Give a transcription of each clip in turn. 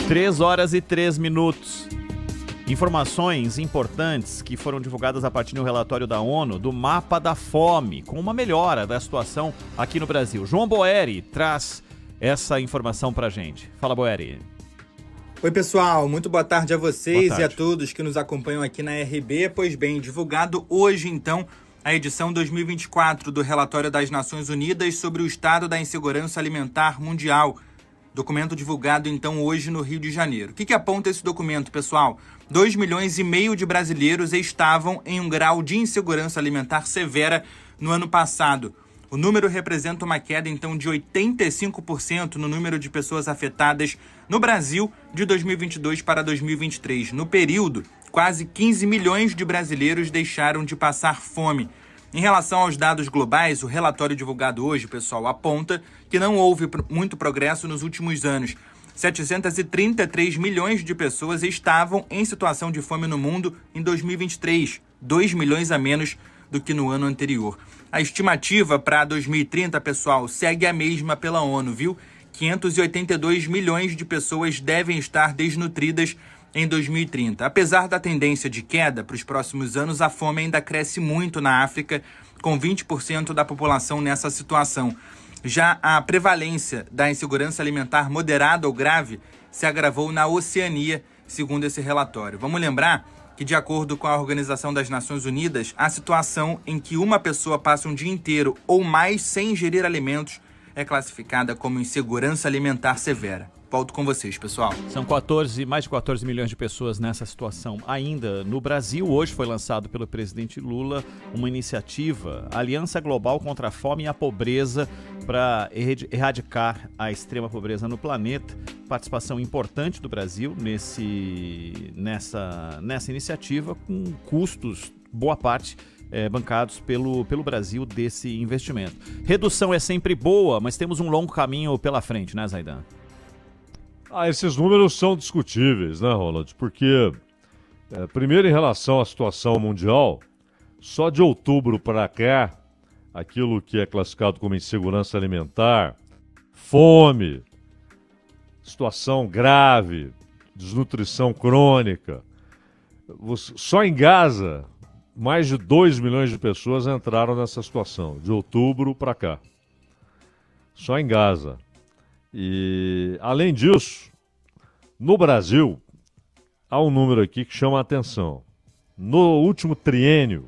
3h03. Informações importantes que foram divulgadas a partir do relatório da ONU do mapa da fome, com uma melhora da situação aqui no Brasil. João Boeri traz essa informação pra gente. Fala, Boeri. Oi, pessoal. Muito boa tarde a vocês Boa tarde. E a todos que nos acompanham aqui na RB. Pois bem, divulgado hoje, então, a edição 2024 do Relatório das Nações Unidas sobre o Estado da Insegurança Alimentar Mundial. Documento divulgado, então, hoje no Rio de Janeiro. O que aponta esse documento, pessoal? 2,5 milhões de brasileiros estavam em um grau de insegurança alimentar severa no ano passado. O número representa uma queda, então, de 85% no número de pessoas afetadas no Brasil de 2022 para 2023. No período, quase 15 milhões de brasileiros deixaram de passar fome. Em relação aos dados globais, o relatório divulgado hoje, pessoal, aponta que não houve muito progresso nos últimos anos. 733 milhões de pessoas estavam em situação de fome no mundo em 2023, 2 milhões a menos do que no ano anterior. A estimativa para 2030, pessoal, segue a mesma pela ONU, viu? 582 milhões de pessoas devem estar desnutridas em 2030. Apesar da tendência de queda para os próximos anos, a fome ainda cresce muito na África, com 20% da população nessa situação. Já a prevalência da insegurança alimentar moderada ou grave se agravou na Oceania, segundo esse relatório. Vamos lembrar que, de acordo com a Organização das Nações Unidas, a situação em que uma pessoa passa um dia inteiro ou mais sem ingerir alimentos é classificada como insegurança alimentar severa. Volto com vocês, pessoal. São mais de 14 milhões de pessoas nessa situação ainda no Brasil. Hoje foi lançado pelo presidente Lula uma iniciativa, Aliança Global contra a Fome e a Pobreza, para erradicar a extrema pobreza no planeta. Participação importante do Brasil nessa iniciativa, com custos, boa parte, bancados pelo Brasil desse investimento. Redução é sempre boa, mas temos um longo caminho pela frente, né, Zaidan? Esses números são discutíveis, né, Ronald? Porque, primeiro, em relação à situação mundial, só de outubro para cá, aquilo que é classificado como insegurança alimentar, fome, situação grave, desnutrição crônica, só em Gaza, mais de 2 milhões de pessoas entraram nessa situação, de outubro para cá. Só em Gaza. E, além disso, no Brasil, há um número aqui que chama a atenção. No último triênio,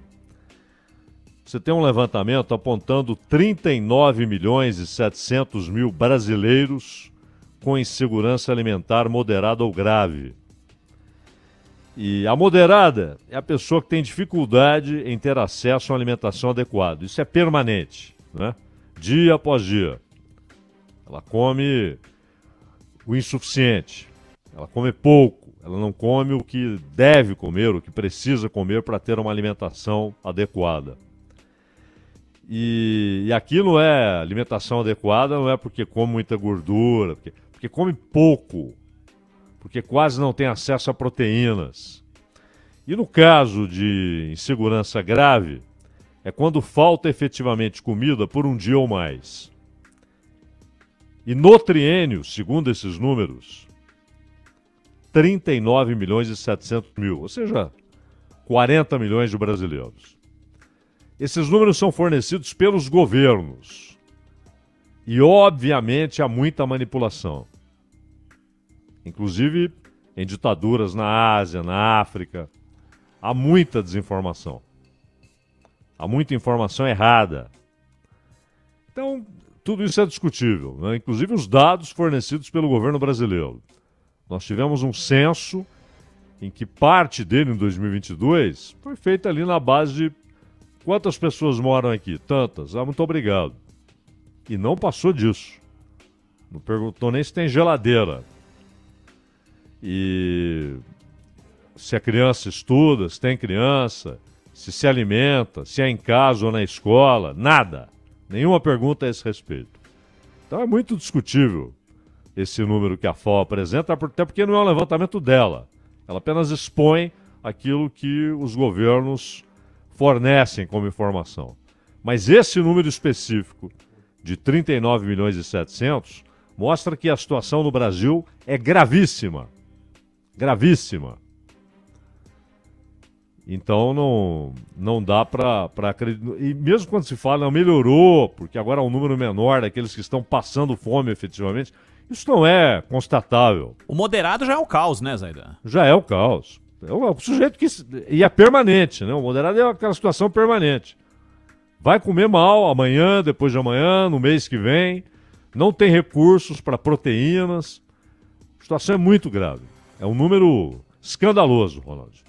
você tem um levantamento apontando 39 milhões e 700 mil brasileiros com insegurança alimentar moderada ou grave. E a moderada é a pessoa que tem dificuldade em ter acesso a uma alimentação adequada. Isso é permanente, né? Dia após dia. Ela come o insuficiente, ela come pouco, ela não come o que deve comer, o que precisa comer para ter uma alimentação adequada. E aqui não é alimentação adequada, não é porque come muita gordura, porque come pouco, porque quase não tem acesso a proteínas. E no caso de insegurança grave, é quando falta efetivamente comida por um dia ou mais. E no triênio, segundo esses números, 39 milhões e 700 mil, ou seja, 40 milhões de brasileiros. Esses números são fornecidos pelos governos. E, obviamente, há muita manipulação. Inclusive em ditaduras na Ásia, na África. Há muita desinformação. Há muita informação errada. Então, tudo isso é discutível, né? Inclusive os dados fornecidos pelo governo brasileiro. Nós tivemos um censo em que parte dele, em 2022, foi feita ali na base de quantas pessoas moram aqui? Tantas. Muito obrigado. E não passou disso. Não perguntou nem se tem geladeira. E se a criança estuda, se tem criança, se alimenta, se é em casa ou na escola, nada. Nenhuma pergunta a esse respeito. Então é muito discutível esse número que a FAO apresenta, até porque não é um levantamento dela. Ela apenas expõe aquilo que os governos fornecem como informação. Mas esse número específico de 39 milhões e 700 mostra que a situação no Brasil é gravíssima. Gravíssima. Então não dá para acreditar. E mesmo quando se fala, não melhorou, porque agora há um número menor daqueles que estão passando fome efetivamente, isso não é constatável. O moderado já é o caos, né, Zaidan? Já é o caos. É o sujeito que... E é permanente, né? O moderado é aquela situação permanente. Vai comer mal amanhã, depois de amanhã, no mês que vem. Não tem recursos para proteínas. A situação é muito grave. É um número escandaloso, Ronaldo.